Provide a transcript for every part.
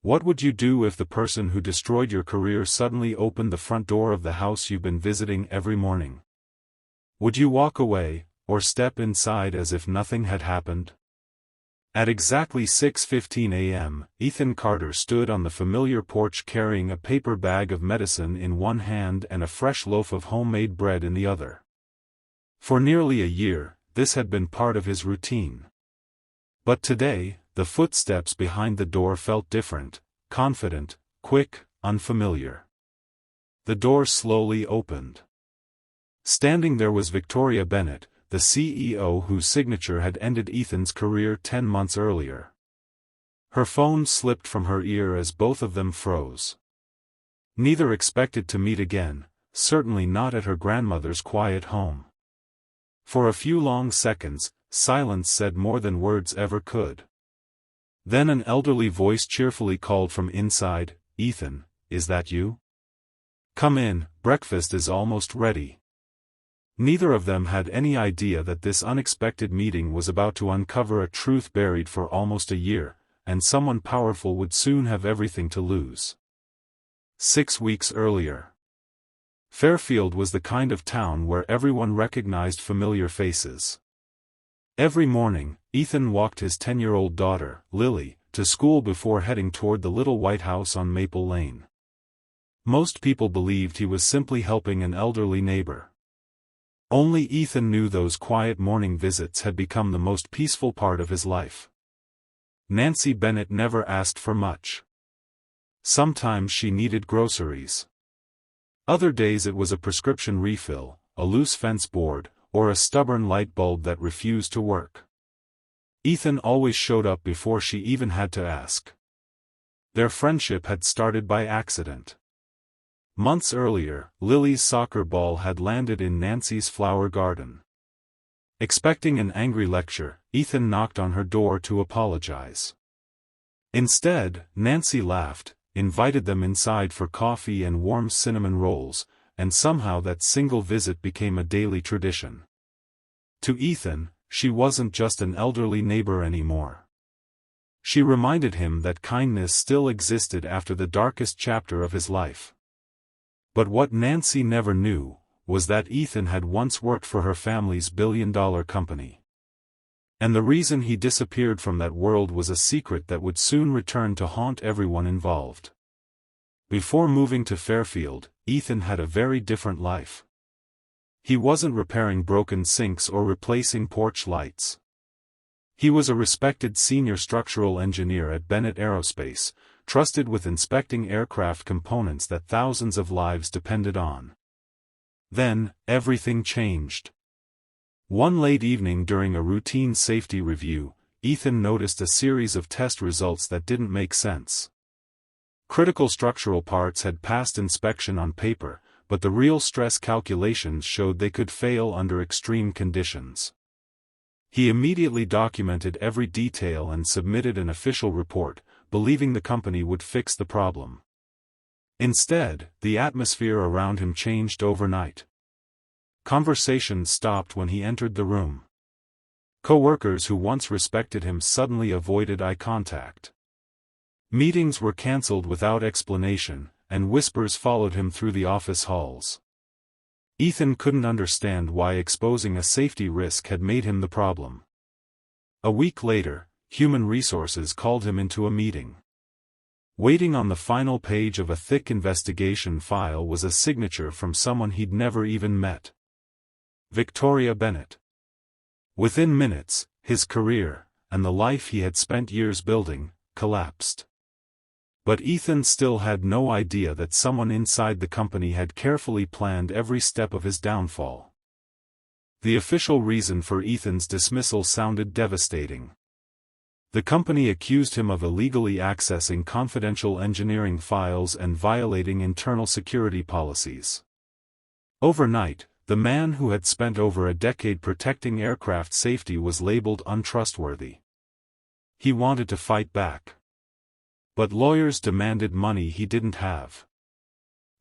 What would you do if the person who destroyed your career suddenly opened the front door of the house you've been visiting every morning? Would you walk away, or step inside as if nothing had happened? At exactly 6:15 a.m., Ethan Carter stood on the familiar porch carrying a paper bag of medicine in one hand and a fresh loaf of homemade bread in the other. For nearly a year, this had been part of his routine. But today, the footsteps behind the door felt different, confident, quick, unfamiliar. The door slowly opened. Standing there was Victoria Bennett, the CEO whose signature had ended Ethan's career 10 months earlier. Her phone slipped from her ear as both of them froze. Neither expected to meet again, certainly not at her grandmother's quiet home. For a few long seconds, silence said more than words ever could. Then an elderly voice cheerfully called from inside, "Ethan, is that you? Come in, breakfast is almost ready." Neither of them had any idea that this unexpected meeting was about to uncover a truth buried for almost a year, and someone powerful would soon have everything to lose. 6 weeks earlier. Fairfield was the kind of town where everyone recognized familiar faces. Every morning, Ethan walked his 10-year-old daughter, Lily, to school before heading toward the little white house on Maple Lane. Most people believed he was simply helping an elderly neighbor. Only Ethan knew those quiet morning visits had become the most peaceful part of his life. Nancy Bennett never asked for much. Sometimes she needed groceries. Other days it was a prescription refill, a loose fence board, or a stubborn light bulb that refused to work. Ethan always showed up before she even had to ask. Their friendship had started by accident. Months earlier, Lily's soccer ball had landed in Nancy's flower garden. Expecting an angry lecture, Ethan knocked on her door to apologize. Instead, Nancy laughed, invited them inside for coffee and warm cinnamon rolls, and somehow that single visit became a daily tradition. To Ethan, she wasn't just an elderly neighbor anymore. She reminded him that kindness still existed after the darkest chapter of his life. But what Nancy never knew, was that Ethan had once worked for her family's billion-dollar company. And the reason he disappeared from that world was a secret that would soon return to haunt everyone involved. Before moving to Fairfield, Ethan had a very different life. He wasn't repairing broken sinks or replacing porch lights. He was a respected senior structural engineer at Bennett Aerospace, trusted with inspecting aircraft components that thousands of lives depended on. Then, everything changed. One late evening during a routine safety review, Ethan noticed a series of test results that didn't make sense. Critical structural parts had passed inspection on paper, but the real stress calculations showed they could fail under extreme conditions. He immediately documented every detail and submitted an official report, believing the company would fix the problem. Instead, the atmosphere around him changed overnight. Conversations stopped when he entered the room. Coworkers who once respected him suddenly avoided eye contact. Meetings were cancelled without explanation, and whispers followed him through the office halls. Ethan couldn't understand why exposing a safety risk had made him the problem. A week later, Human Resources called him into a meeting. Waiting on the final page of a thick investigation file was a signature from someone he'd never even met. Victoria Bennett. Within minutes, his career, and the life he had spent years building, collapsed. But Ethan still had no idea that someone inside the company had carefully planned every step of his downfall. The official reason for Ethan's dismissal sounded devastating. The company accused him of illegally accessing confidential engineering files and violating internal security policies. Overnight, the man who had spent over a decade protecting aircraft safety was labeled untrustworthy. He wanted to fight back. But lawyers demanded money he didn't have.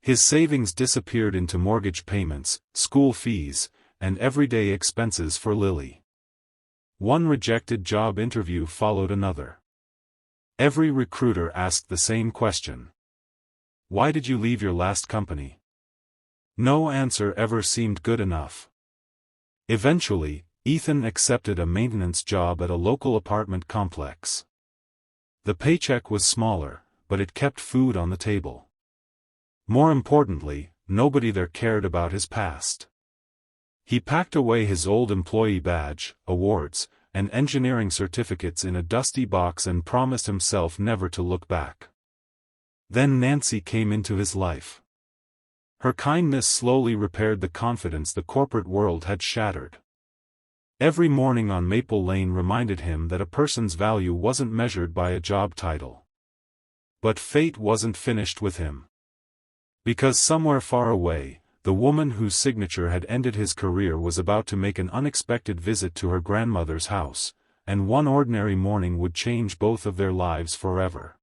His savings disappeared into mortgage payments, school fees, and everyday expenses for Lily. One rejected job interview followed another. Every recruiter asked the same question. Why did you leave your last company? No answer ever seemed good enough. Eventually, Ethan accepted a maintenance job at a local apartment complex. The paycheck was smaller, but it kept food on the table. More importantly, nobody there cared about his past. He packed away his old employee badge, awards, and engineering certificates in a dusty box and promised himself never to look back. Then Nancy came into his life. Her kindness slowly repaired the confidence the corporate world had shattered. Every morning on Maple Lane reminded him that a person's value wasn't measured by a job title. But fate wasn't finished with him. Because somewhere far away, the woman whose signature had ended his career was about to make an unexpected visit to her grandmother's house, and one ordinary morning would change both of their lives forever.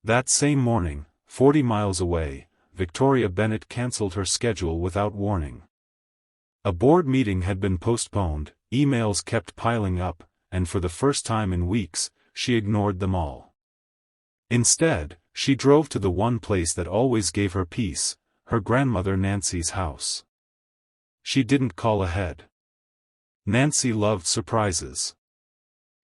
That same morning, 40 miles away, Victoria Bennett cancelled her schedule without warning. A board meeting had been postponed, emails kept piling up, and for the first time in weeks, she ignored them all. Instead, she drove to the one place that always gave her peace, her grandmother Nancy's house. She didn't call ahead. Nancy loved surprises.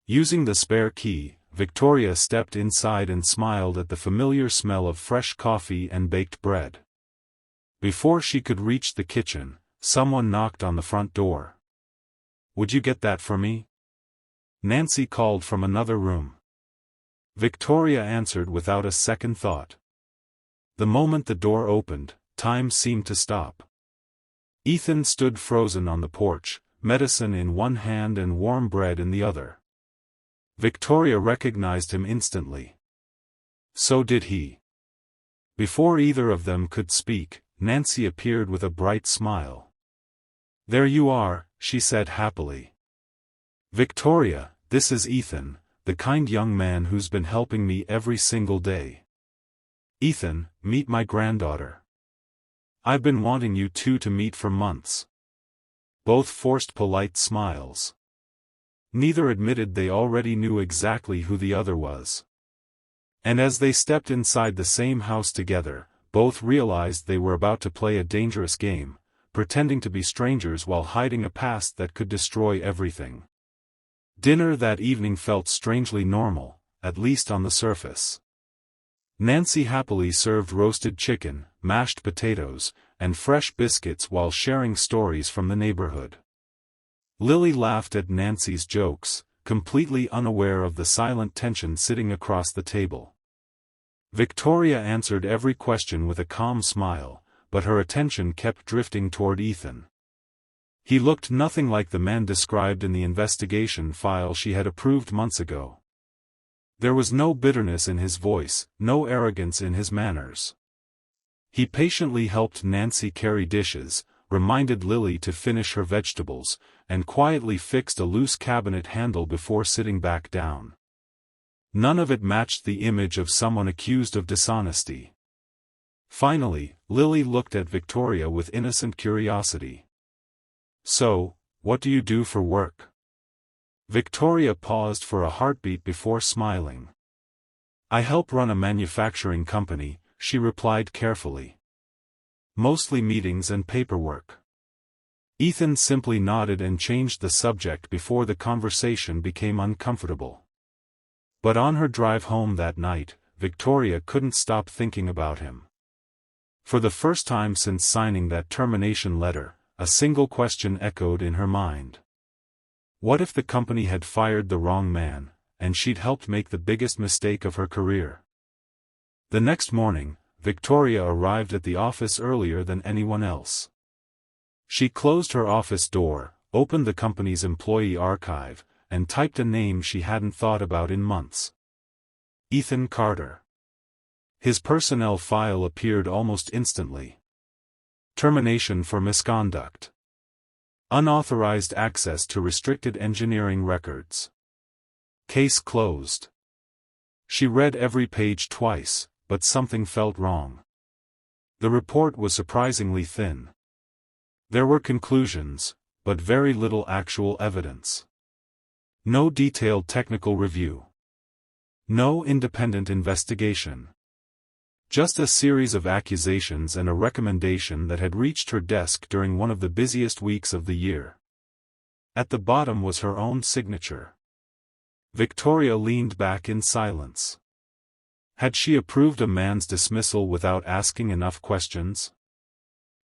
Using the spare key, Victoria stepped inside and smiled at the familiar smell of fresh coffee and baked bread. Before she could reach the kitchen, someone knocked on the front door. "Would you get that for me?" Nancy called from another room. Victoria answered without a second thought. The moment the door opened, time seemed to stop. Ethan stood frozen on the porch, medicine in one hand and warm bread in the other. Victoria recognized him instantly. So did he. Before either of them could speak, Nancy appeared with a bright smile. "There you are," she said happily. "Victoria, this is Ethan, the kind young man who's been helping me every single day. Ethan, meet my granddaughter. I've been wanting you two to meet for months." Both forced polite smiles. Neither admitted they already knew exactly who the other was. And as they stepped inside the same house together, both realized they were about to play a dangerous game, pretending to be strangers while hiding a past that could destroy everything. Dinner that evening felt strangely normal, at least on the surface. Nancy happily served roasted chicken, mashed potatoes, and fresh biscuits while sharing stories from the neighborhood. Lily laughed at Nancy's jokes, completely unaware of the silent tension sitting across the table. Victoria answered every question with a calm smile, but her attention kept drifting toward Ethan. He looked nothing like the man described in the investigation file she had approved months ago. There was no bitterness in his voice, no arrogance in his manners. He patiently helped Nancy carry dishes, reminded Lily to finish her vegetables, and quietly fixed a loose cabinet handle before sitting back down. None of it matched the image of someone accused of dishonesty. Finally, Lily looked at Victoria with innocent curiosity. "So, what do you do for work?" Victoria paused for a heartbeat before smiling. "I help run a manufacturing company," she replied carefully. "Mostly meetings and paperwork." Ethan simply nodded and changed the subject before the conversation became uncomfortable. But on her drive home that night, Victoria couldn't stop thinking about him. For the first time since signing that termination letter, a single question echoed in her mind. What if the company had fired the wrong man, and she'd helped make the biggest mistake of her career? The next morning, Victoria arrived at the office earlier than anyone else. She closed her office door, opened the company's employee archive, and typed a name she hadn't thought about in months. Ethan Carter. His personnel file appeared almost instantly. Termination for misconduct. Unauthorized access to restricted engineering records. Case closed. She read every page twice, but something felt wrong. The report was surprisingly thin. There were conclusions, but very little actual evidence. No detailed technical review. No independent investigation. Just a series of accusations and a recommendation that had reached her desk during one of the busiest weeks of the year. At the bottom was her own signature. Victoria leaned back in silence. Had she approved a man's dismissal without asking enough questions?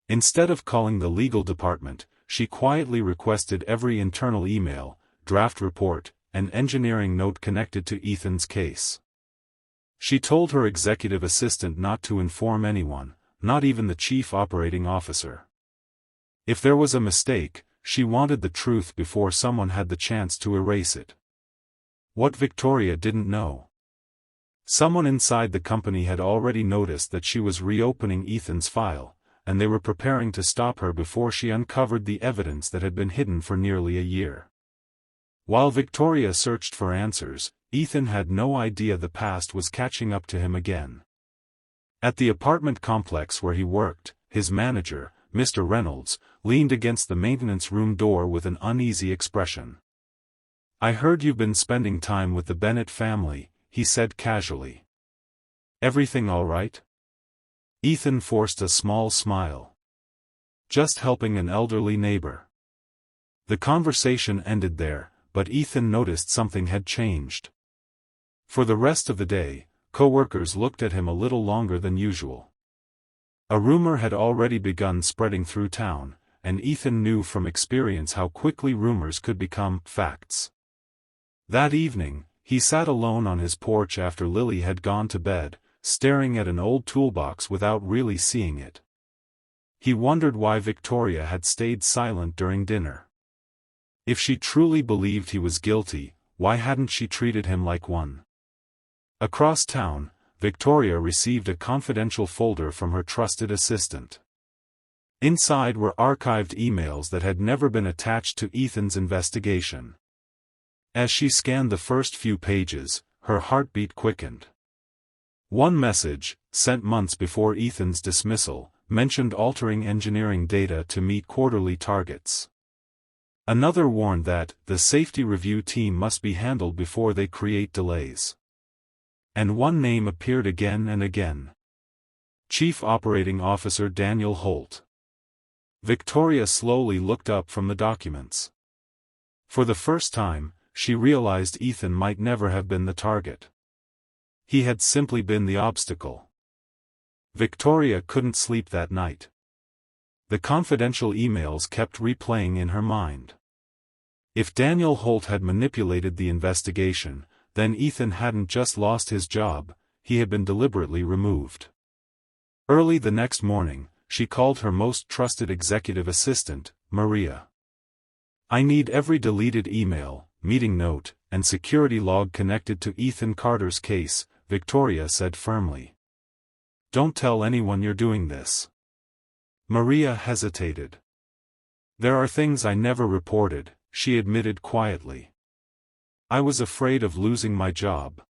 Instead of calling the legal department, she quietly requested every internal email, draft report, and engineering note connected to Ethan's case. She told her executive assistant not to inform anyone, not even the chief operating officer. If there was a mistake, she wanted the truth before someone had the chance to erase it. What Victoria didn't know. Someone inside the company had already noticed that she was reopening Ethan's file, and they were preparing to stop her before she uncovered the evidence that had been hidden for nearly a year. While Victoria searched for answers, Ethan had no idea the past was catching up to him again. At the apartment complex where he worked, his manager, Mr. Reynolds, leaned against the maintenance room door with an uneasy expression. "I heard you've been spending time with the Bennett family," he said casually. "Everything all right?" Ethan forced a small smile. "Just helping an elderly neighbor." The conversation ended there, but Ethan noticed something had changed. For the rest of the day, co-workers looked at him a little longer than usual. A rumor had already begun spreading through town, and Ethan knew from experience how quickly rumors could become facts. That evening, he sat alone on his porch after Lily had gone to bed, staring at an old toolbox without really seeing it. He wondered why Victoria had stayed silent during dinner. If she truly believed he was guilty, why hadn't she treated him like one? Across town, Victoria received a confidential folder from her trusted assistant. Inside were archived emails that had never been attached to Ethan's investigation. As she scanned the first few pages, her heartbeat quickened. One message, sent months before Ethan's dismissal, mentioned altering engineering data to meet quarterly targets. Another warned that the safety review team must be handled before they create delays. And one name appeared again and again. Chief Operating Officer Daniel Holt. Victoria slowly looked up from the documents. For the first time, she realized Ethan might never have been the target. He had simply been the obstacle. Victoria couldn't sleep that night. The confidential emails kept replaying in her mind. If Daniel Holt had manipulated the investigation, then Ethan hadn't just lost his job, he had been deliberately removed. Early the next morning, she called her most trusted executive assistant, Maria. "I need every deleted email, meeting note, and security log connected to Ethan Carter's case," Victoria said firmly. "Don't tell anyone you're doing this." Maria hesitated. "There are things I never reported," she admitted quietly. "I was afraid of losing my job."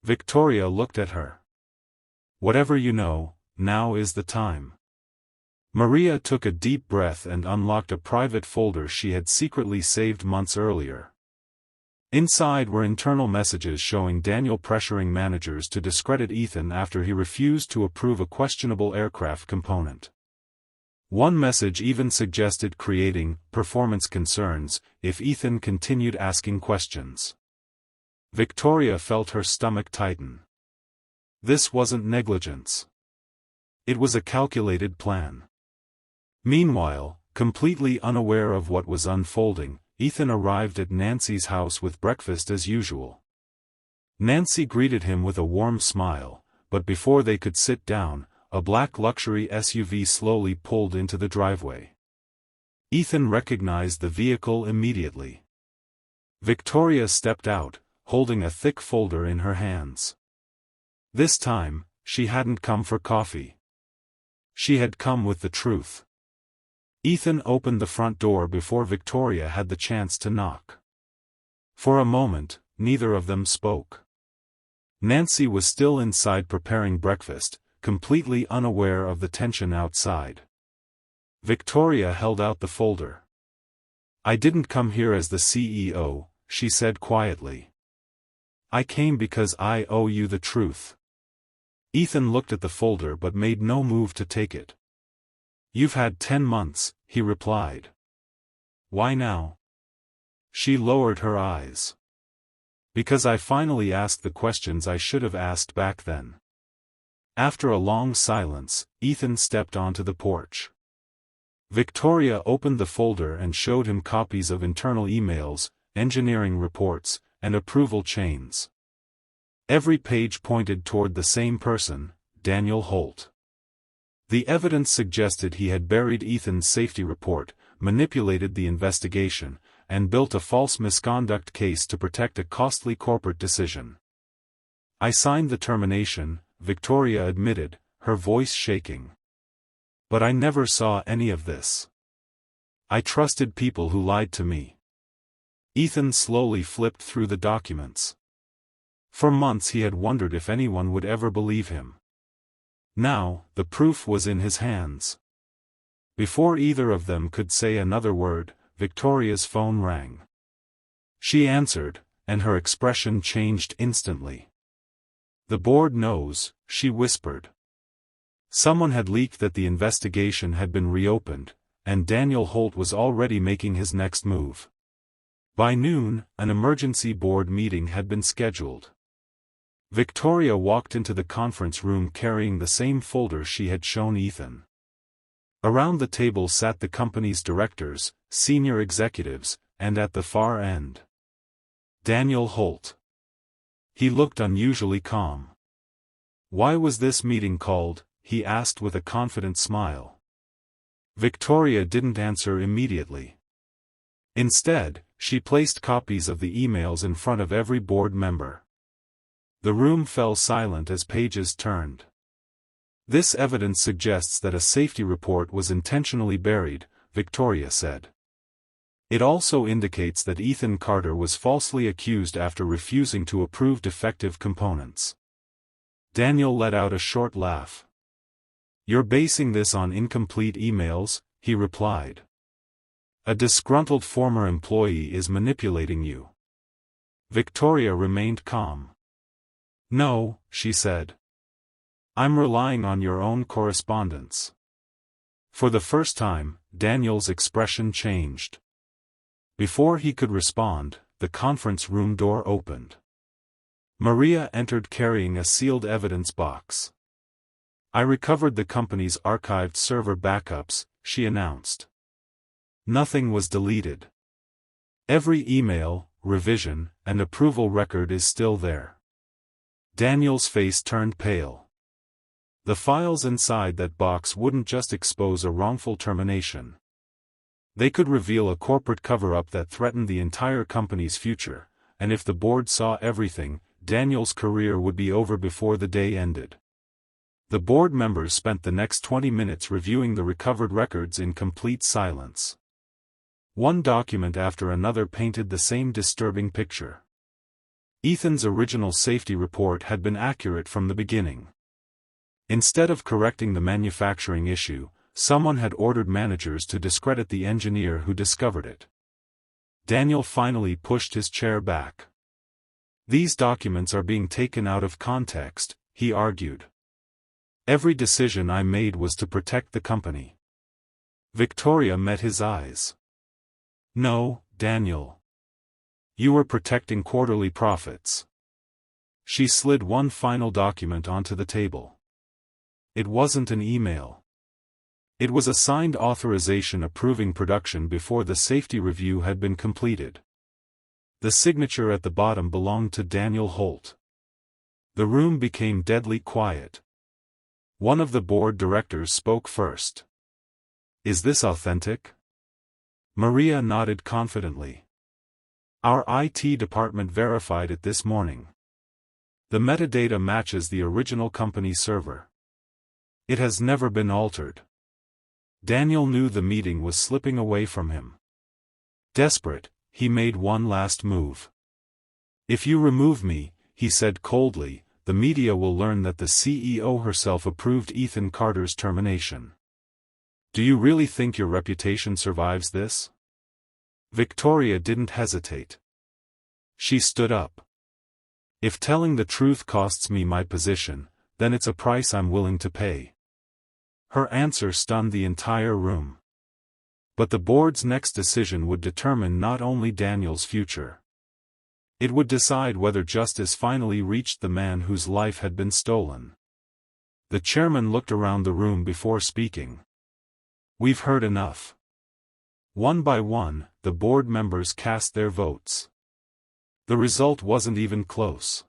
Victoria looked at her. "Whatever you know, now is the time." Maria took a deep breath and unlocked a private folder she had secretly saved months earlier. Inside were internal messages showing Daniel pressuring managers to discredit Ethan after he refused to approve a questionable aircraft component. One message even suggested creating performance concerns if Ethan continued asking questions. Victoria felt her stomach tighten. This wasn't negligence. It was a calculated plan. Meanwhile, completely unaware of what was unfolding, Ethan arrived at Nancy's house with breakfast as usual. Nancy greeted him with a warm smile, but before they could sit down, a black luxury SUV slowly pulled into the driveway. Ethan recognized the vehicle immediately. Victoria stepped out, holding a thick folder in her hands. This time, she hadn't come for coffee. She had come with the truth. Ethan opened the front door before Victoria had the chance to knock. For a moment, neither of them spoke. Nancy was still inside preparing breakfast, completely unaware of the tension outside. Victoria held out the folder. "I didn't come here as the CEO," she said quietly. I came because I owe you the truth. Ethan looked at the folder but made no move to take it. You've had 10 months, he replied. Why now? She lowered her eyes. Because I finally asked the questions I should have asked back then. After a long silence, Ethan stepped onto the porch. Victoria opened the folder and showed him copies of internal emails, engineering reports, and approval chains. Every page pointed toward the same person, Daniel Holt. The evidence suggested he had buried Ethan's safety report, manipulated the investigation, and built a false misconduct case to protect a costly corporate decision. I signed the termination, Victoria admitted, her voice shaking. But I never saw any of this. I trusted people who lied to me. Ethan slowly flipped through the documents. For months he had wondered if anyone would ever believe him. Now, the proof was in his hands. Before either of them could say another word, Victoria's phone rang. She answered, and her expression changed instantly. The board knows, she whispered. Someone had leaked that the investigation had been reopened, and Daniel Holt was already making his next move. By noon, an emergency board meeting had been scheduled. Victoria walked into the conference room carrying the same folder she had shown Ethan. Around the table sat the company's directors, senior executives, and at the far end, Daniel Holt. He looked unusually calm. Why was this meeting called? He asked with a confident smile. Victoria didn't answer immediately. Instead, she placed copies of the emails in front of every board member. The room fell silent as pages turned. This evidence suggests that a safety report was intentionally buried, Victoria said. It also indicates that Ethan Carter was falsely accused after refusing to approve defective components. Daniel let out a short laugh. You're basing this on incomplete emails, he replied. A disgruntled former employee is manipulating you. Victoria remained calm. No, she said. I'm relying on your own correspondence. For the first time, Daniel's expression changed. Before he could respond, the conference room door opened. Maria entered carrying a sealed evidence box. I recovered the company's archived server backups, she announced. Nothing was deleted. Every email, revision, and approval record is still there. Daniel's face turned pale. The files inside that box wouldn't just expose a wrongful termination. They could reveal a corporate cover-up that threatened the entire company's future, and if the board saw everything, Daniel's career would be over before the day ended. The board members spent the next 20 minutes reviewing the recovered records in complete silence. One document after another painted the same disturbing picture. Ethan's original safety report had been accurate from the beginning. Instead of correcting the manufacturing issue, someone had ordered managers to discredit the engineer who discovered it. Daniel finally pushed his chair back. These documents are being taken out of context, he argued. Every decision I made was to protect the company. Victoria met his eyes. No, Daniel. You were protecting quarterly profits. She slid one final document onto the table. It wasn't an email. It was a signed authorization approving production before the safety review had been completed. The signature at the bottom belonged to Daniel Holt. The room became deadly quiet. One of the board directors spoke first. Is this authentic? Maria nodded confidently. Our IT department verified it this morning. The metadata matches the original company server. It has never been altered. Daniel knew the meeting was slipping away from him. Desperate, he made one last move. If you remove me, he said coldly, the media will learn that the CEO herself approved Ethan Carter's termination. Do you really think your reputation survives this? Victoria didn't hesitate. She stood up. If telling the truth costs me my position, then it's a price I'm willing to pay. Her answer stunned the entire room. But the board's next decision would determine not only Daniel's future. It would decide whether justice finally reached the man whose life had been stolen. The chairman looked around the room before speaking. "We've heard enough." One by one, the board members cast their votes. The result wasn't even close.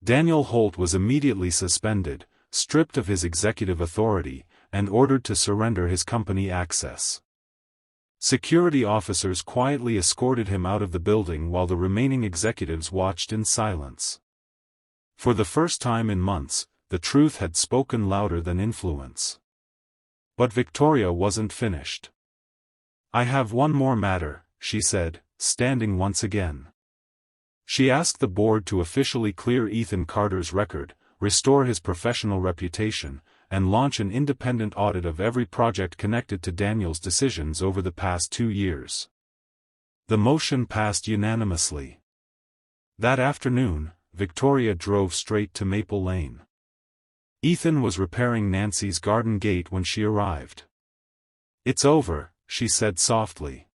Daniel Holt was immediately suspended, stripped of his executive authority, and ordered to surrender his company access. Security officers quietly escorted him out of the building while the remaining executives watched in silence. For the first time in months, the truth had spoken louder than influence. But Victoria wasn't finished. "I have one more matter," she said, standing once again. She asked the board to officially clear Ethan Carter's record, restore his professional reputation, and launch an independent audit of every project connected to Daniel's decisions over the past 2 years. The motion passed unanimously. That afternoon, Victoria drove straight to Maple Lane. Ethan was repairing Nancy's garden gate when she arrived. "It's over," she said softly.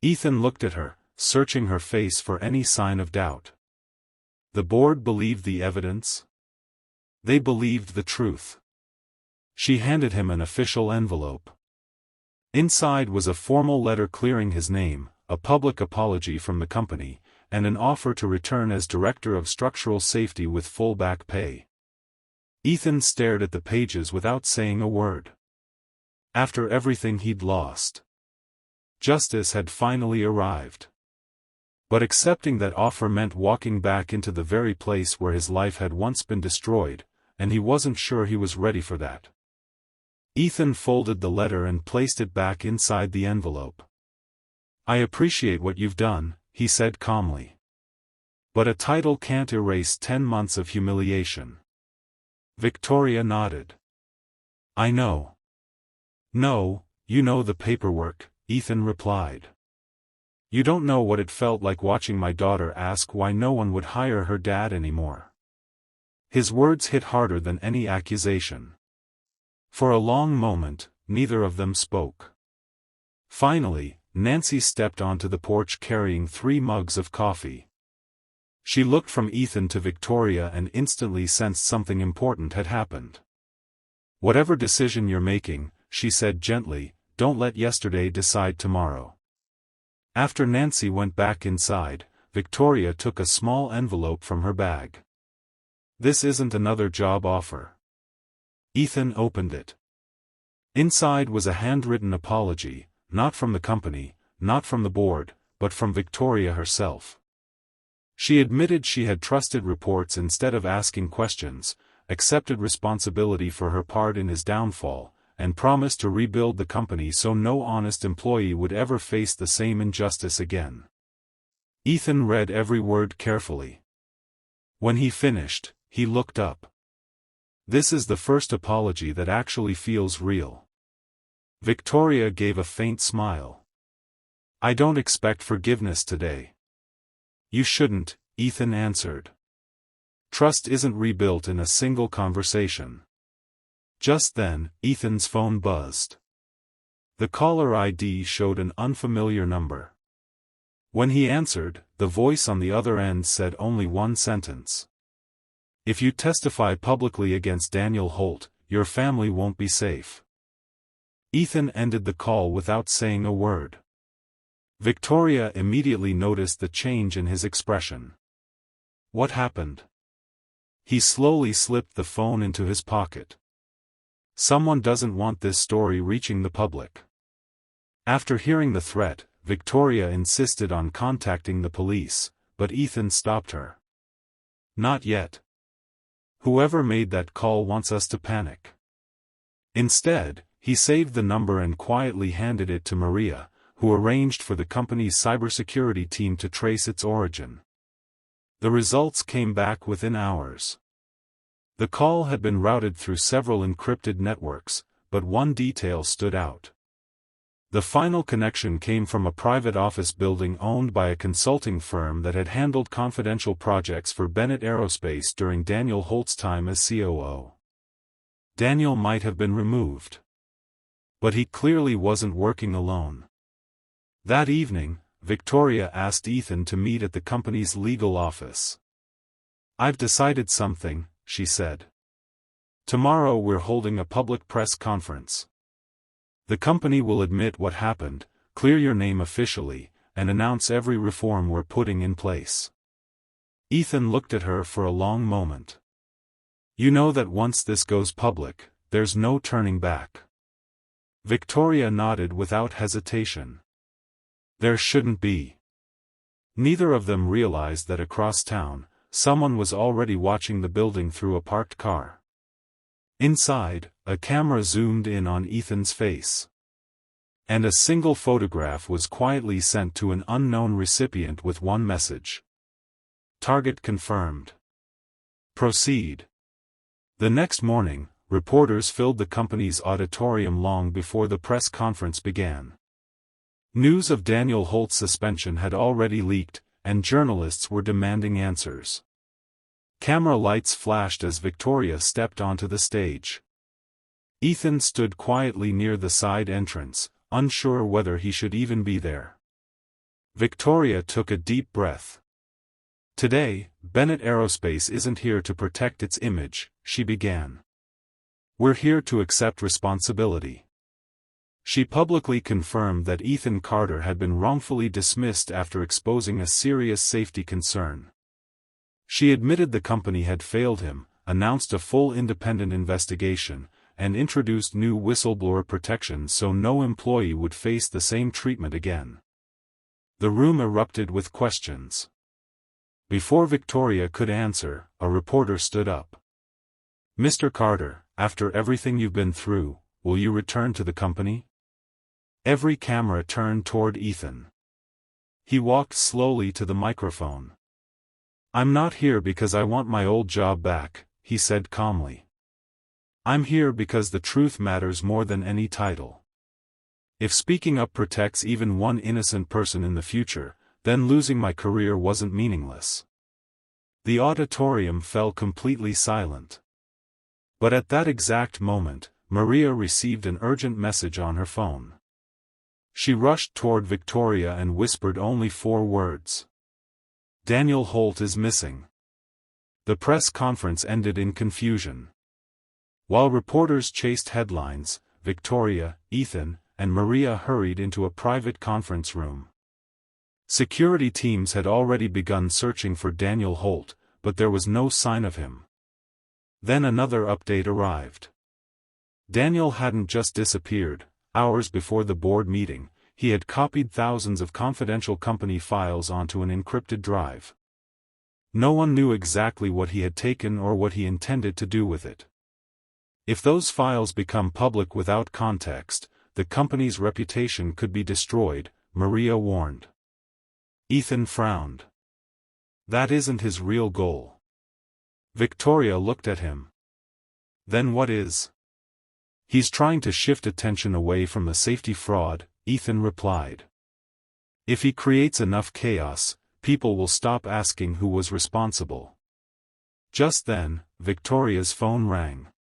Ethan looked at her, searching her face for any sign of doubt. The board believed the evidence. They believed the truth. She handed him an official envelope. Inside was a formal letter clearing his name, a public apology from the company, and an offer to return as Director of Structural Safety with full back pay. Ethan stared at the pages without saying a word. After everything he'd lost, justice had finally arrived. But accepting that offer meant walking back into the very place where his life had once been destroyed, and he wasn't sure he was ready for that. Ethan folded the letter and placed it back inside the envelope. "I appreciate what you've done," he said calmly. "But a title can't erase 10 months of humiliation." Victoria nodded. "I know." "No, you know the paperwork," Ethan replied. "You don't know what it felt like watching my daughter ask why no one would hire her dad anymore." His words hit harder than any accusation. For a long moment, neither of them spoke. Finally, Nancy stepped onto the porch carrying 3 mugs of coffee. She looked from Ethan to Victoria and instantly sensed something important had happened. "Whatever decision you're making," she said gently, "don't let yesterday decide tomorrow." After Nancy went back inside, Victoria took a small envelope from her bag. "This isn't another job offer." Ethan opened it. Inside was a handwritten apology, not from the company, not from the board, but from Victoria herself. She admitted she had trusted reports instead of asking questions, accepted responsibility for her part in his downfall, and promised to rebuild the company so no honest employee would ever face the same injustice again. Ethan read every word carefully. When he finished, he looked up. "This is the first apology that actually feels real." Victoria gave a faint smile. "I don't expect forgiveness today." "You shouldn't," Ethan answered. "Trust isn't rebuilt in a single conversation." Just then, Ethan's phone buzzed. The caller ID showed an unfamiliar number. When he answered, the voice on the other end said only one sentence. "If you testify publicly against Daniel Holt, your family won't be safe." Ethan ended the call without saying a word. Victoria immediately noticed the change in his expression. What happened? He slowly slipped the phone into his pocket. Someone doesn't want this story reaching the public. After hearing the threat, Victoria insisted on contacting the police, but Ethan stopped her. "Not yet. Whoever made that call wants us to panic." Instead, he saved the number and quietly handed it to Maria, who arranged for the company's cybersecurity team to trace its origin. The results came back within hours. The call had been routed through several encrypted networks, but one detail stood out. The final connection came from a private office building owned by a consulting firm that had handled confidential projects for Bennett Aerospace during Daniel Holt's time as COO. Daniel might have been removed, but he clearly wasn't working alone. That evening, Victoria asked Ethan to meet at the company's legal office. "I've decided something," she said. "Tomorrow we're holding a public press conference. The company will admit what happened, clear your name officially, and announce every reform we're putting in place." Ethan looked at her for a long moment. "You know that once this goes public, there's no turning back." Victoria nodded without hesitation. There shouldn't be. Neither of them realized that across town, someone was already watching the building through a parked car. Inside, a camera zoomed in on Ethan's face. And a single photograph was quietly sent to an unknown recipient with one message. "Target confirmed. Proceed." The next morning, reporters filled the company's auditorium long before the press conference began. News of Daniel Holt's suspension had already leaked, and journalists were demanding answers. Camera lights flashed as Victoria stepped onto the stage. Ethan stood quietly near the side entrance, unsure whether he should even be there. Victoria took a deep breath. "Today, Bennett Aerospace isn't here to protect its image," she began. "We're here to accept responsibility." She publicly confirmed that Ethan Carter had been wrongfully dismissed after exposing a serious safety concern. She admitted the company had failed him, announced a full independent investigation, and introduced new whistleblower protections so no employee would face the same treatment again. The room erupted with questions. Before Victoria could answer, a reporter stood up. "Mr. Carter, after everything you've been through, will you return to the company?" Every camera turned toward Ethan. He walked slowly to the microphone. "I'm not here because I want my old job back," he said calmly. "I'm here because the truth matters more than any title. If speaking up protects even one innocent person in the future, then losing my career wasn't meaningless." The auditorium fell completely silent. But at that exact moment, Maria received an urgent message on her phone. She rushed toward Victoria and whispered only 4 words. "Daniel Holt is missing." The press conference ended in confusion. While reporters chased headlines, Victoria, Ethan, and Maria hurried into a private conference room. Security teams had already begun searching for Daniel Holt, but there was no sign of him. Then another update arrived. Daniel hadn't just disappeared. Hours before the board meeting, he had copied thousands of confidential company files onto an encrypted drive. No one knew exactly what he had taken or what he intended to do with it. If those files become public without context, the company's reputation could be destroyed, Maria warned. Ethan frowned. "That isn't his real goal." Victoria looked at him. "Then what is?" "He's trying to shift attention away from the safety fraud," Ethan replied. "If he creates enough chaos, people will stop asking who was responsible." Just then, Victoria's phone rang.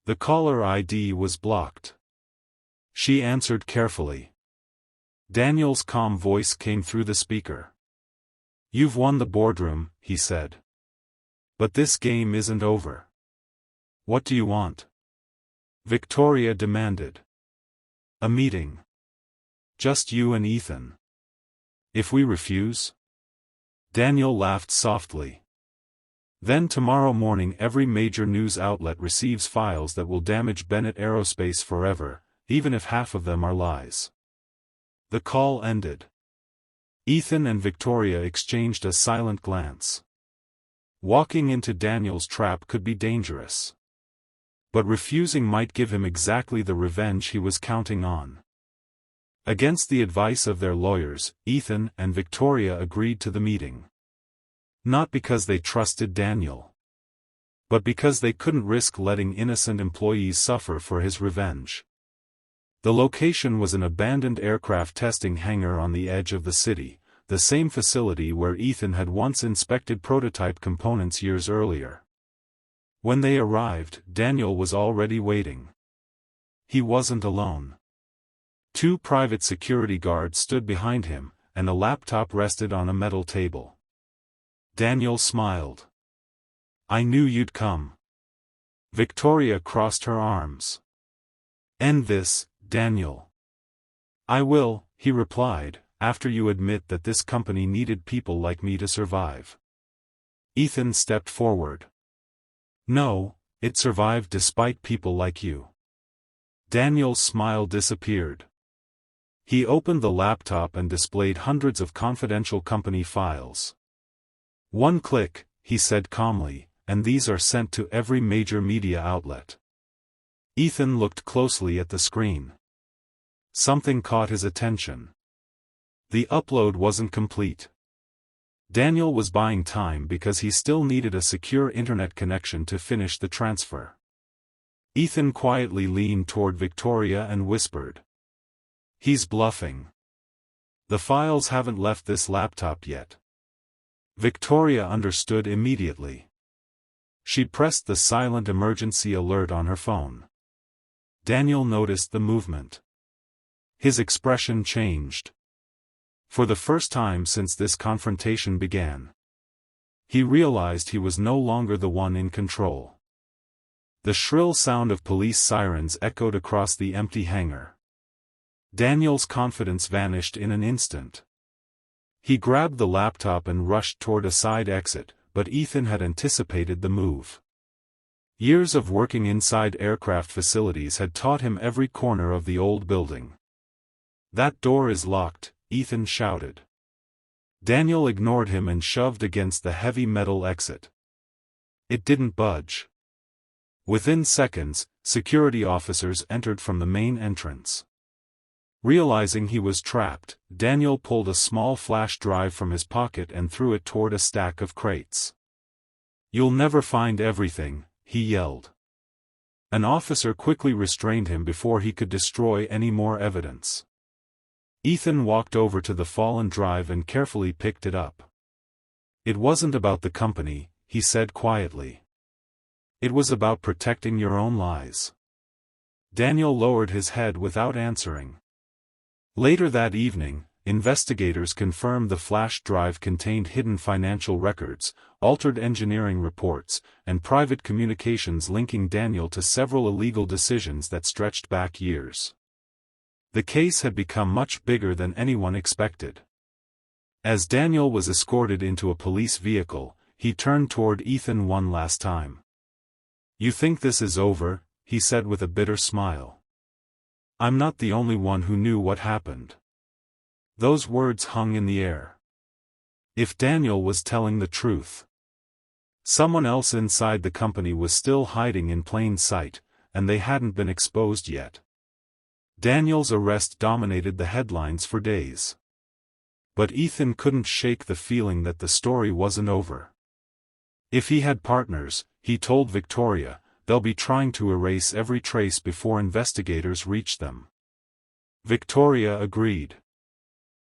The caller ID was blocked. She answered carefully. Daniel's calm voice came through the speaker. "You've won the boardroom," he said. "But this game isn't over. What do you want?" Victoria demanded. "A meeting. Just you and Ethan." "If we refuse?" Daniel laughed softly. "Then tomorrow morning every major news outlet receives files that will damage Bennett Aerospace forever, even if half of them are lies." The call ended. Ethan and Victoria exchanged a silent glance. Walking into Daniel's trap could be dangerous. But refusing might give him exactly the revenge he was counting on. Against the advice of their lawyers, Ethan and Victoria agreed to the meeting. Not because they trusted Daniel, but because they couldn't risk letting innocent employees suffer for his revenge. The location was an abandoned aircraft testing hangar on the edge of the city, the same facility where Ethan had once inspected prototype components years earlier. When they arrived, Daniel was already waiting. He wasn't alone. 2 private security guards stood behind him, and a laptop rested on a metal table. Daniel smiled. "I knew you'd come." Victoria crossed her arms. "End this, Daniel." "I will," he replied, "after you admit that this company needed people like me to survive." Ethan stepped forward. "No, it survived despite people like you." Daniel's smile disappeared. He opened the laptop and displayed hundreds of confidential company files. "One click," he said calmly, "and these are sent to every major media outlet." Ethan looked closely at the screen. Something caught his attention. The upload wasn't complete. Daniel was buying time because he still needed a secure internet connection to finish the transfer. Ethan quietly leaned toward Victoria and whispered, "He's bluffing. The files haven't left this laptop yet." Victoria understood immediately. She pressed the silent emergency alert on her phone. Daniel noticed the movement. His expression changed. For the first time since this confrontation began, he realized he was no longer the one in control. The shrill sound of police sirens echoed across the empty hangar. Daniel's confidence vanished in an instant. He grabbed the laptop and rushed toward a side exit, but Ethan had anticipated the move. Years of working inside aircraft facilities had taught him every corner of the old building. "That door is locked," Ethan shouted. Daniel ignored him and shoved against the heavy metal exit. It didn't budge. Within seconds, security officers entered from the main entrance. Realizing he was trapped, Daniel pulled a small flash drive from his pocket and threw it toward a stack of crates. "You'll never find everything," he yelled. An officer quickly restrained him before he could destroy any more evidence. Ethan walked over to the fallen drive and carefully picked it up. "It wasn't about the company," he said quietly. "It was about protecting your own lies." Daniel lowered his head without answering. Later that evening, investigators confirmed the flash drive contained hidden financial records, altered engineering reports, and private communications linking Daniel to several illegal decisions that stretched back years. The case had become much bigger than anyone expected. As Daniel was escorted into a police vehicle, he turned toward Ethan one last time. "You think this is over?" he said with a bitter smile. "I'm not the only one who knew what happened." Those words hung in the air. If Daniel was telling the truth, someone else inside the company was still hiding in plain sight, and they hadn't been exposed yet. Daniel's arrest dominated the headlines for days. But Ethan couldn't shake the feeling that the story wasn't over. If he had partners, he told Victoria, they'll be trying to erase every trace before investigators reach them. Victoria agreed.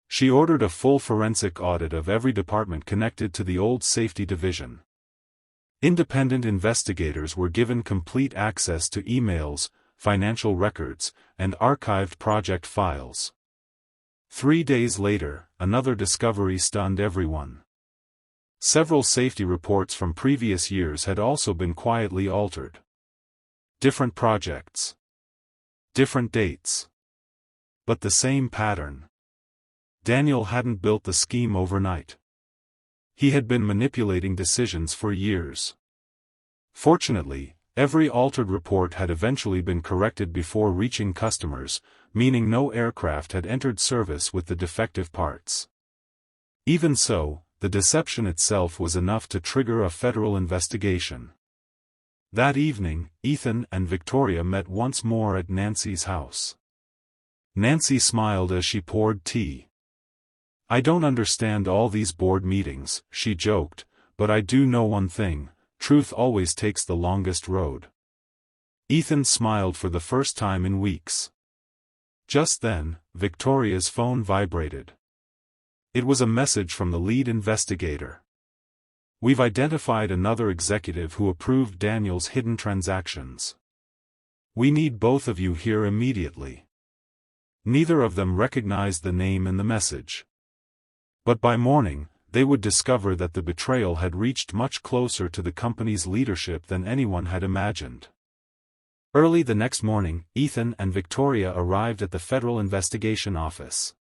She ordered a full forensic audit of every department connected to the old safety division. Independent investigators were given complete access to emails, financial records, and archived project files. 3 days later, another discovery stunned everyone. Several safety reports from previous years had also been quietly altered. Different projects. Different dates. But the same pattern. Daniel hadn't built the scheme overnight. He had been manipulating decisions for years. Fortunately, every altered report had eventually been corrected before reaching customers, meaning no aircraft had entered service with the defective parts. Even so, the deception itself was enough to trigger a federal investigation. That evening, Ethan and Victoria met once more at Nancy's house. Nancy smiled as she poured tea. "I don't understand all these board meetings," she joked, "but I do know one thing, truth always takes the longest road." Ethan smiled for the first time in weeks. Just then, Victoria's phone vibrated. It was a message from the lead investigator. "We've identified another executive who approved Daniel's hidden transactions. We need both of you here immediately." Neither of them recognized the name in the message. But by morning, they would discover that the betrayal had reached much closer to the company's leadership than anyone had imagined. Early the next morning, Ethan and Victoria arrived at the Federal Investigation Office.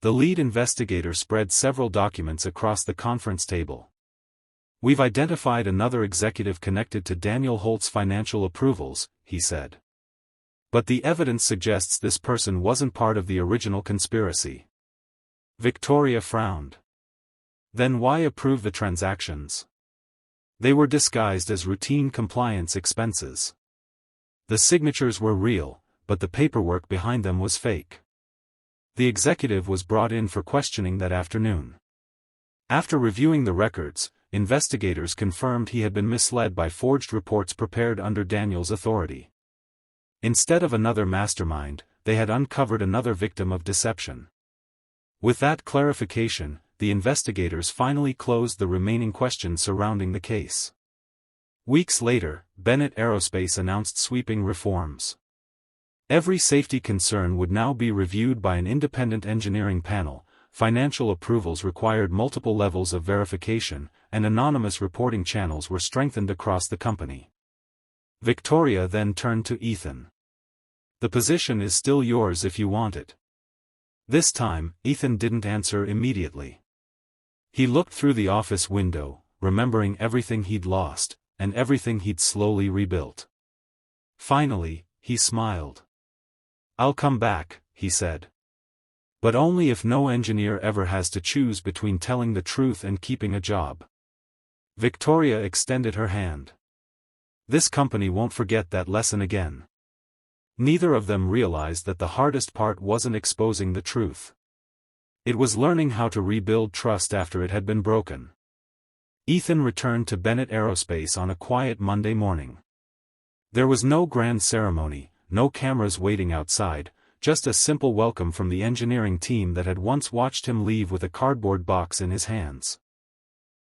The lead investigator spread several documents across the conference table. "We've identified another executive connected to Daniel Holt's financial approvals," he said. "But the evidence suggests this person wasn't part of the original conspiracy." Victoria frowned. "Then why approve the transactions?" "They were disguised as routine compliance expenses. The signatures were real, but the paperwork behind them was fake." The executive was brought in for questioning that afternoon. After reviewing the records, investigators confirmed he had been misled by forged reports prepared under Daniel's authority. Instead of another mastermind, they had uncovered another victim of deception. With that clarification, the investigators finally closed the remaining questions surrounding the case. Weeks later, Bennett Aerospace announced sweeping reforms. Every safety concern would now be reviewed by an independent engineering panel, financial approvals required multiple levels of verification, and anonymous reporting channels were strengthened across the company. Victoria then turned to Ethan. "The position is still yours if you want it." This time, Ethan didn't answer immediately. He looked through the office window, remembering everything he'd lost, and everything he'd slowly rebuilt. Finally, he smiled. "I'll come back," he said. "But only if no engineer ever has to choose between telling the truth and keeping a job." Victoria extended her hand. This company won't forget that lesson again. Neither of them realized that the hardest part wasn't exposing the truth. It was learning how to rebuild trust after it had been broken. Ethan returned to Bennett Aerospace on a quiet Monday morning. There was no grand ceremony, no cameras waiting outside, just a simple welcome from the engineering team that had once watched him leave with a cardboard box in his hands.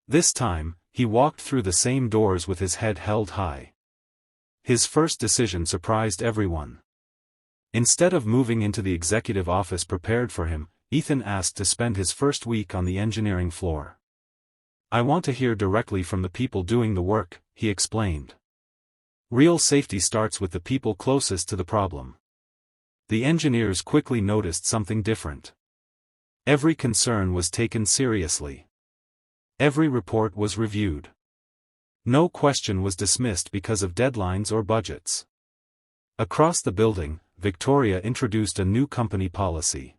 This time, he walked through the same doors with his head held high. His first decision surprised everyone. Instead of moving into the executive office prepared for him, Ethan asked to spend his first week on the engineering floor. "I want to hear directly from the people doing the work," he explained. "Real safety starts with the people closest to the problem." The engineers quickly noticed something different. Every concern was taken seriously. Every report was reviewed. No question was dismissed because of deadlines or budgets. Across the building, Victoria introduced a new company policy.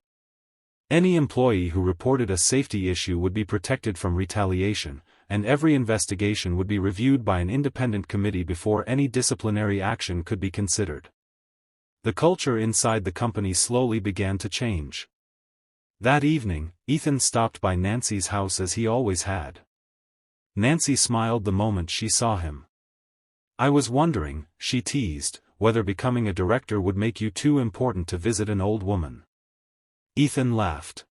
Any employee who reported a safety issue would be protected from retaliation, and every investigation would be reviewed by an independent committee before any disciplinary action could be considered. The culture inside the company slowly began to change. That evening, Ethan stopped by Nancy's house as he always had. Nancy smiled the moment she saw him. "I was wondering," she teased, "whether becoming a director would make you too important to visit an old woman." Ethan laughed.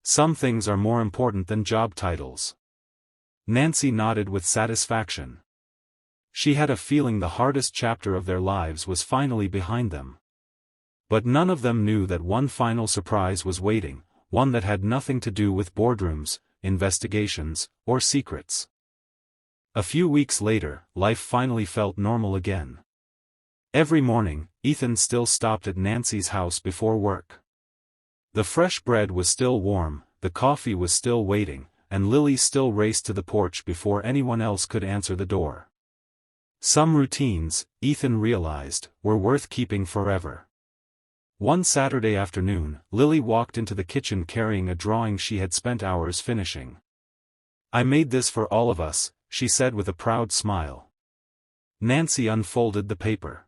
"Some things are more important than job titles." Nancy nodded with satisfaction. She had a feeling the hardest chapter of their lives was finally behind them. But none of them knew that one final surprise was waiting, one that had nothing to do with boardrooms, investigations, or secrets. A few weeks later, life finally felt normal again. Every morning, Ethan still stopped at Nancy's house before work. The fresh bread was still warm, the coffee was still waiting, and Lily still raced to the porch before anyone else could answer the door. Some routines, Ethan realized, were worth keeping forever. One Saturday afternoon, Lily walked into the kitchen carrying a drawing she had spent hours finishing. "I made this for all of us," she said with a proud smile. Nancy unfolded the paper.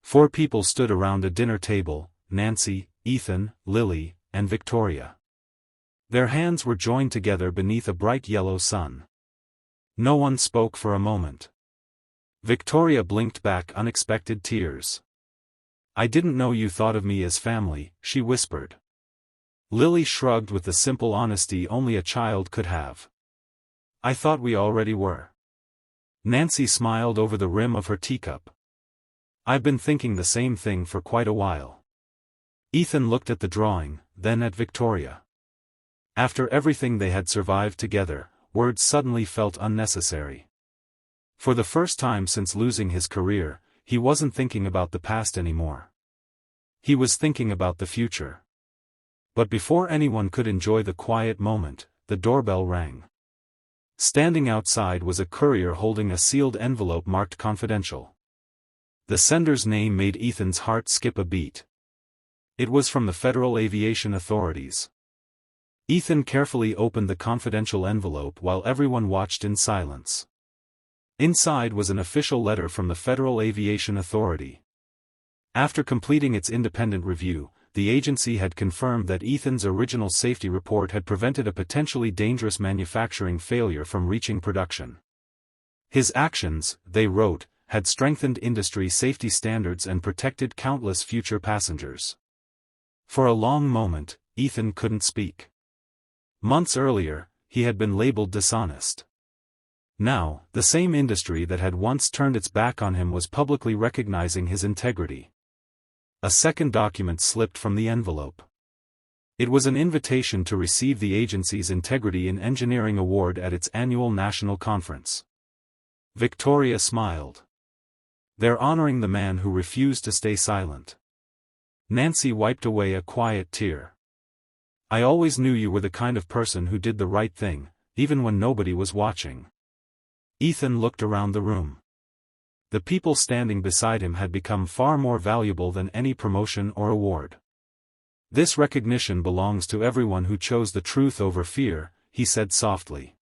4 people stood around a dinner table: Nancy, Ethan, Lily, and Victoria. Their hands were joined together beneath a bright yellow sun. No one spoke for a moment. Victoria blinked back unexpected tears. I didn't know you thought of me as family, she whispered. Lily shrugged with the simple honesty only a child could have. I thought we already were. Nancy smiled over the rim of her teacup. I've been thinking the same thing for quite a while. Ethan looked at the drawing, then at Victoria. After everything they had survived together, words suddenly felt unnecessary. For the first time since losing his career, he wasn't thinking about the past anymore. He was thinking about the future. But before anyone could enjoy the quiet moment, the doorbell rang. Standing outside was a courier holding a sealed envelope marked confidential. The sender's name made Ethan's heart skip a beat. It was from the Federal Aviation Authorities. Ethan carefully opened the confidential envelope while everyone watched in silence. Inside was an official letter from the Federal Aviation Authority. After completing its independent review, the agency had confirmed that Ethan's original safety report had prevented a potentially dangerous manufacturing failure from reaching production. His actions, they wrote, had strengthened industry safety standards and protected countless future passengers. For a long moment, Ethan couldn't speak. Months earlier, he had been labeled dishonest. Now, the same industry that had once turned its back on him was publicly recognizing his integrity. A second document slipped from the envelope. It was an invitation to receive the agency's Integrity in Engineering Award at its annual national conference. Victoria smiled. They're honoring the man who refused to stay silent. Nancy wiped away a quiet tear. I always knew you were the kind of person who did the right thing, even when nobody was watching. Ethan looked around the room. The people standing beside him had become far more valuable than any promotion or award. This recognition belongs to everyone who chose the truth over fear, he said softly.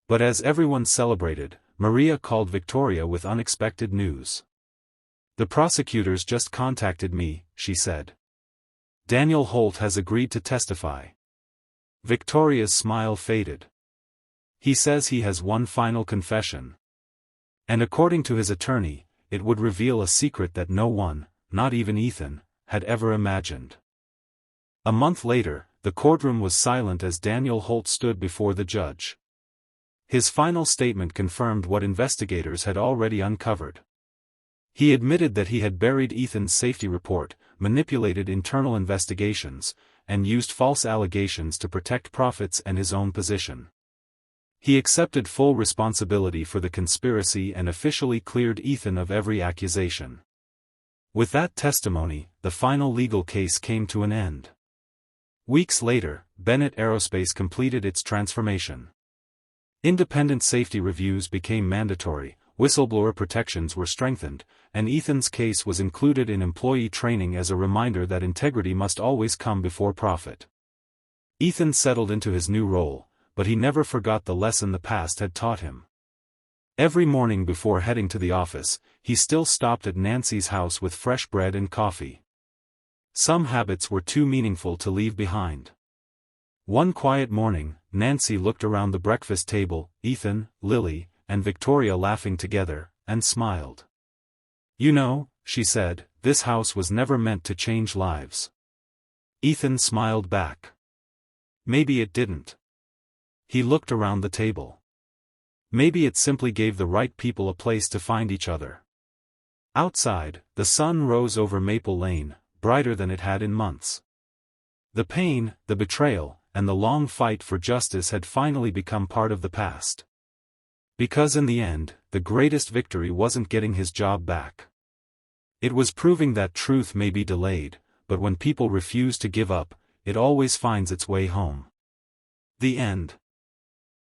But as everyone celebrated, Maria called Victoria with unexpected news. The prosecutors just contacted me, she said. Daniel Holt has agreed to testify. Victoria's smile faded. He says he has one final confession. And according to his attorney, it would reveal a secret that no one, not even Ethan, had ever imagined. A month later, the courtroom was silent as Daniel Holt stood before the judge. His final statement confirmed what investigators had already uncovered. He admitted that he had buried Ethan's safety report, manipulated internal investigations, and used false allegations to protect profits and his own position. He accepted full responsibility for the conspiracy and officially cleared Ethan of every accusation. With that testimony, the final legal case came to an end. Weeks later, Bennett Aerospace completed its transformation. Independent safety reviews became mandatory, whistleblower protections were strengthened, and Ethan's case was included in employee training as a reminder that integrity must always come before profit. Ethan settled into his new role, but he never forgot the lesson the past had taught him. Every morning before heading to the office, he still stopped at Nancy's house with fresh bread and coffee. Some habits were too meaningful to leave behind. One quiet morning, Nancy looked around the breakfast table, Ethan, Lily, and Victoria laughing together, and smiled. You know, she said, this house was never meant to change lives. Ethan smiled back. Maybe it didn't. He looked around the table. Maybe it simply gave the right people a place to find each other. Outside, the sun rose over Maple Lane, brighter than it had in months. The pain, the betrayal, and the long fight for justice had finally become part of the past. Because in the end, the greatest victory wasn't getting his job back. It was proving that truth may be delayed, but when people refuse to give up, it always finds its way home. The end.